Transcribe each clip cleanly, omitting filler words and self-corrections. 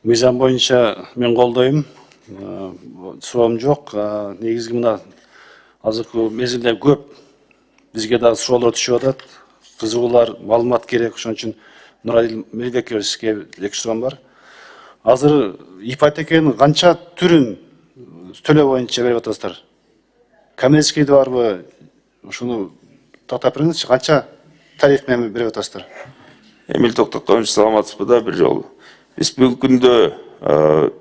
Мыйзам боюнча мен колдойм. Суроом жок. Негизги мына азыркы мезгилде көп бизге дагы суроолор түшүп атат. Кызыгуулар, маалымат керек. Ошон үчүн Нуралил Мелбековичке эки суроом бар. Азыр ипотеканын канча түрүн төлөө боюнча берип атасыздар? Коммерческий да барбы? Ушуну тактап бериңизчи, канча тариф менен берип атасыздар? Эмил Токтокович, саламатсызбы да бир жолу. Биз бүгүнкү күндө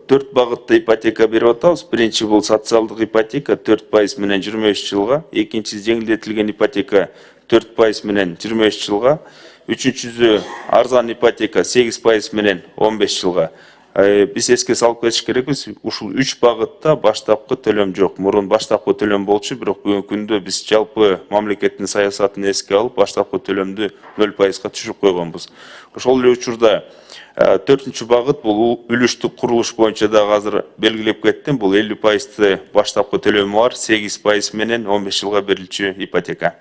4 багытта ипотека берип атабыз. Биринчи бул социалдык ипотека 4% менен 23 жылга, экинчи жеңилдетилген ипотека 4% менен 23 жылга, үчүнчүсү арзан ипотека 8% менен 15 жылга. Биз эске салып кетиш керекпиз, ушул 3 багытта баштапкы төлөм жок. Мурун баштапкы төлөм болчу, бирок бүгүнкү күндө биз жалпы мамлекеттин саясатын эске алып, баштапкы төлөмдү 0%га түшүрүп койгонбуз. Ошол эле учурда 4-чү багыт бул үлүштүк курулуш боюнча дагы азыр белгилеп кеттим. Бул 50% баштапкы төлөмү бар, 8% менен 15 жылга берилчү ипотека.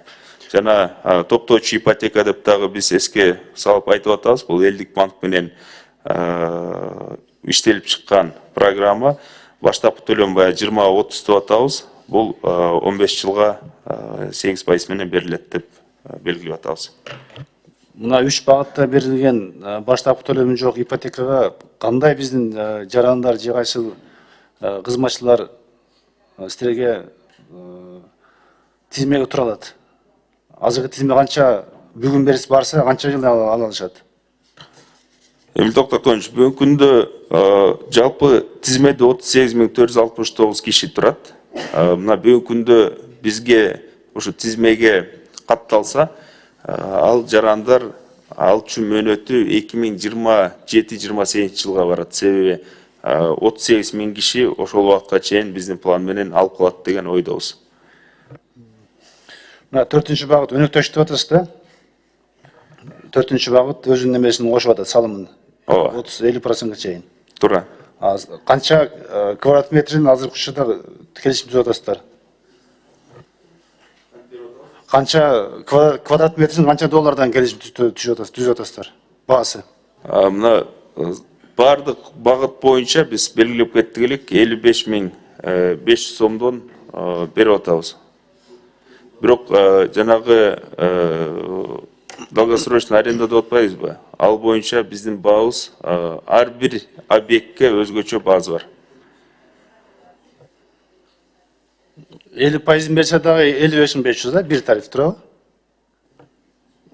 Жана топтоочу ипотека деп дагы биз эске салып айтып атабыз. Бул элдик банк менен иштелип чыккан программа. Баштапкы төлөм баягы 20-30 деп атабыз. Бул 15 жылга 8% менен берилет деп белгилеп атабыз. Мына 3 багытта берилген баштапкы төлөмү жок ипотекага кандай биздин жарандар же кайсы кызматчылар силерге тизмеге тура алат? Азыркы тизме канча бүгүн берип барса, канча жылда ала алышат? Эмил Токтокович, бүгүнкү күндө жалпы тизмеде 38.469 киши турат. Мына бүгүнкү күндө бизге ушу тизмеге катталса, ал жарандар алчу мөөнөтү 2027-28 жылга барат. Себеби 38 миң киши ошол убакытка чейин биздин план менен алып калат деген ойдобуз. Мына 4-чү багыт өнөктөш деп атасыз да? 4-чү багыт өзүнүн немесин кошуп атат, салымын. 30-50%га чейин. Туура. Канча квадрат метрин азыркы учурда келишим түзүп атасыздар? Канча квадрат метрин канча доллардан келишим түзүп атасыздар? Баасы? Мына бардык багыт боюнча биз белгилеп кеттик элек 55.500 сомдон берип атабыз. Бирок жанагы долгосрочный аренда деп атпайбызбы? Ал боюнча биздин баабыз ар бир объектке өзгөчө база бар. 50% берсе дагы 55.500 да бир тариф турабы?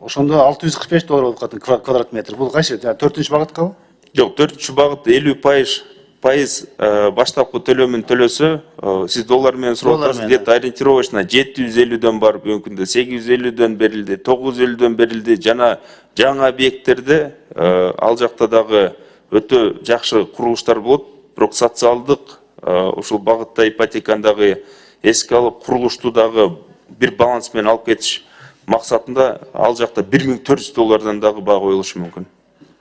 Ошондо $645 болуп калат квадрат метр. Бул кайсы? 4-чү багыткабы? Жок, 4-чү багыт 50% баштапкы төлөмүн төлөсө, сиз доллар менен сурап атасыз, где-то ориентировочно 750дөн бар, бүгүнкү күндө 850дөн берилди, 950дөн берилди. Жана жаңы объекттерде ал жакта дагы өтө жакшы курулуштар болот, бирок социалдык ушул багытта ипотеканы дагы эске алып, курулушту дагы бир баланс менен алып кетиш максатында ал жакта $1.400 дагы баа коюлушу мүмкүн.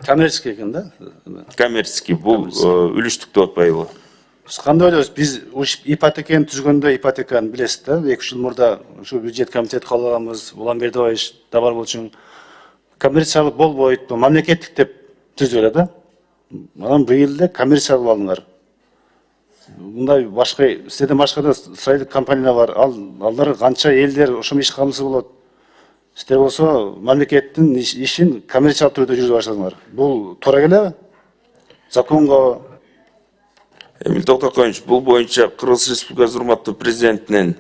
Коммерческий экен да? Коммерческий, бул үлүштүк деп атпайлыбы? Кандай ойлойсуз? Биз ипотеканы түзгөндө ипотеканы билесиз да, 2 жыл мурда ушу бюджет комитет калганбыз, Улан Бердебаевич да бар болчу. Коммерциялык болбойт, мамлекеттик деп түздү эле да. Анан быйыл эле коммерциялык алыңар. Мындай башка, сиздерден башка да строительдик компаниялар бар. Алар канча элдер ошону иш кылмысы болот. Сиздер болсо мамлекеттин ишин коммерциялык түрдө жүргүзүп баштадыңар. Бул туура келеби? Законго? Эмил Токтокович, бул боюнча Кыргыз Республикасы урматтуу президентинин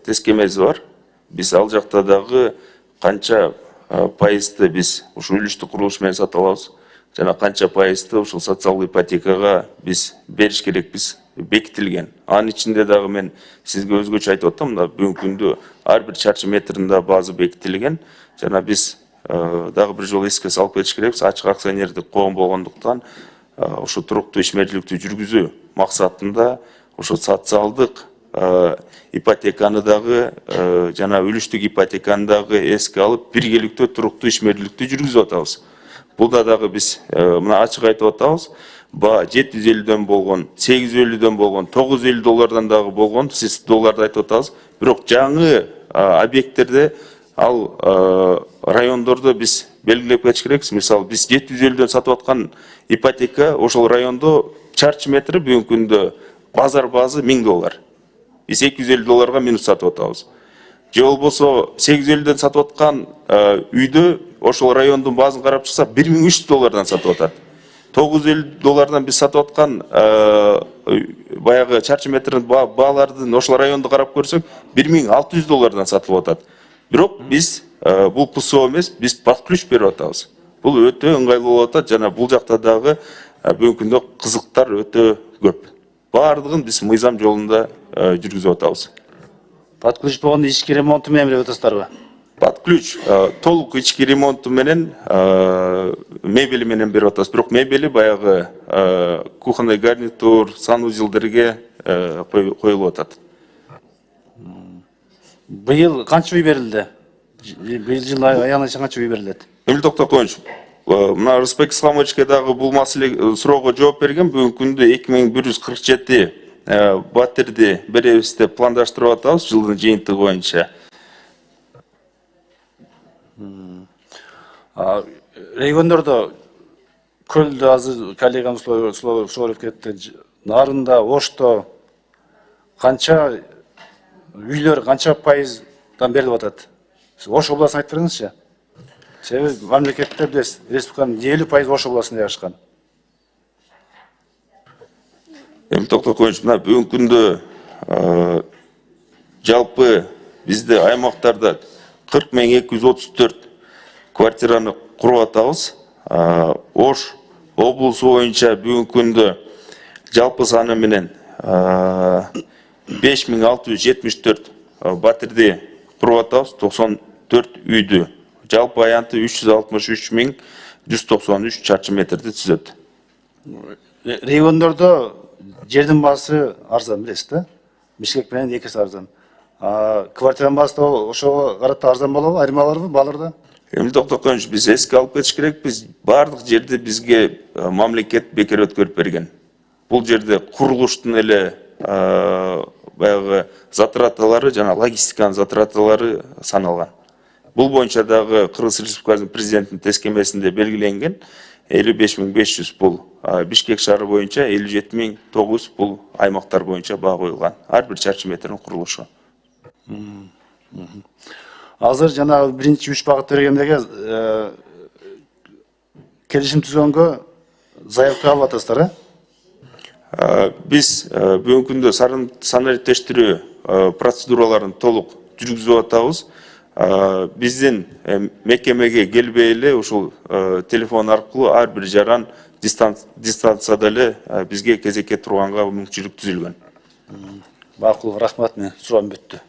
тескемеси бар. Биз ал жакта дагы канча пайызды биз ушул үлүштүк курулуш менен сатып алабыз. Жана канча пайызды ушул социалдык ипотекага биз бериш керекпиз бекитилген. Анын ичинде дагы мен сизге өзгөчө айтып атам, мына бүгүнкү күндө ар бир чарчы метринде база бекитилген. Жана биз дагы бир жолу эске салып кетиш керекпиз, ачык акционердик коом болгондуктан ушу туруктуу ишмердүүлүктү жүргүзүү максатында ушу социалдык ипотеканы дагы жана үлүштүк ипотеканы дагы эске алып, биргеликтүү туруктуу ишмердүүлүктү жүргүзүп атабыз. Бул дагы биз мына ачык айтып атабыз. Ба 750дөн болгон, 850дөн болгон, $950 дагы болгон, сиз долларды айтып атабыз. Бирок жаңы объекттерде ал райондордо биз белгилеп кетиш керекпиз. Мисалы биз 750дөн сатып аткан ипотека ошол райондо чарчы метри бүгүнкү күндө базар базы $1000. Биз $250 минус сатып атабыз. Же болбосо 850ден сатып аткан үйдө ошол райондун базын карап чыксак $1300 сатып атат. $950 биз сатып аткан баягы чарчы метрин баалардын ошол райондо карап көрсөк $1600 сатылып атат. Бирок биз бул ПСО эмес, биз под ключ берип атабыз. Бул өтө ыңгайлуу болуп атат жана бул жакта дагы бүгүнкү күндө кызыктар өтө көп. Бардыгын биз мыйзам жолунда жүргүзүп атабыз. Под ключ болгондо ички ремонту менен берип атасыздарбы? Под ключ толук ички ремонту менен мебели менен берип атабыз. Бирок мебели баягы кухонный гарнитур, санузелдерге коюлуп атат. Быйыл канча үй берилди? Быйыл жыл аягына чейин канча үй берилет? Эмил Токтокоевич, мына Рысбек Исламовичке дагы бул маселе суроого жооп берген. Бүгүнкү күндө 2147 батирди беребиз деп пландаштырып атабыз жылдын жыйынтыгы боюнча. Региондордо Көлдө азыр коллегам соолуп кетти. Нарында, Ошто канча үйлөр канча пайыздан берилип атат? Ош областын айтып бериңизчи. Себеби мамлекетте билесиз, республиканын 50% Ош областында жашашкан. Эмил Токтокоевич, мына бүгүнкү күндө жалпы бизде аймактарда 40234 квартираны куруп атабыз. Ош облусу боюнча бүгүнкү күндө жалпы саны менен 5674 батирди куруп атабыз, 94 үйдү. Жалпы аянты 363193 чарчы метрди түзөт. Региондордо жердин баасы арзан билесиз да? Бишкек менен 2 эсе арзан. Квартиранын баасы ошого карата арзан болобу, айырмаларбы бааларда? Эмил Токтокоевич, биз эске алып кетиш керекпиз. Бардык жерди бизге мамлекет бекер өткөрүп берген. Бул жерде курулуштун эле баягы затраталары жана логистиканын затраталары саналган. Бул боюнча дагы Кыргыз Республикасынын президентинин тескемесинде белгиленген 55500 бул Бишкек шаары боюнча, 57900 бул аймактар боюнча баа коюлган. Ар бир чарчы метрдин курулушу. Азыр жана биринчи 3 багыт бергендеге келишим түзгөнгө заявка алып атасыздар, э? Биз бүгүнкү күндө санариттештирүү процедураларын толук жүргүзүп атабыз. Биздин мекемеге келбей эле ушул телефон аркылуу ар бир жаран дистанцияда эле бизге кезекке турганга мүмкүнчүлүк түзүлгөн. Макул, рахмат, мен суроом бүттү.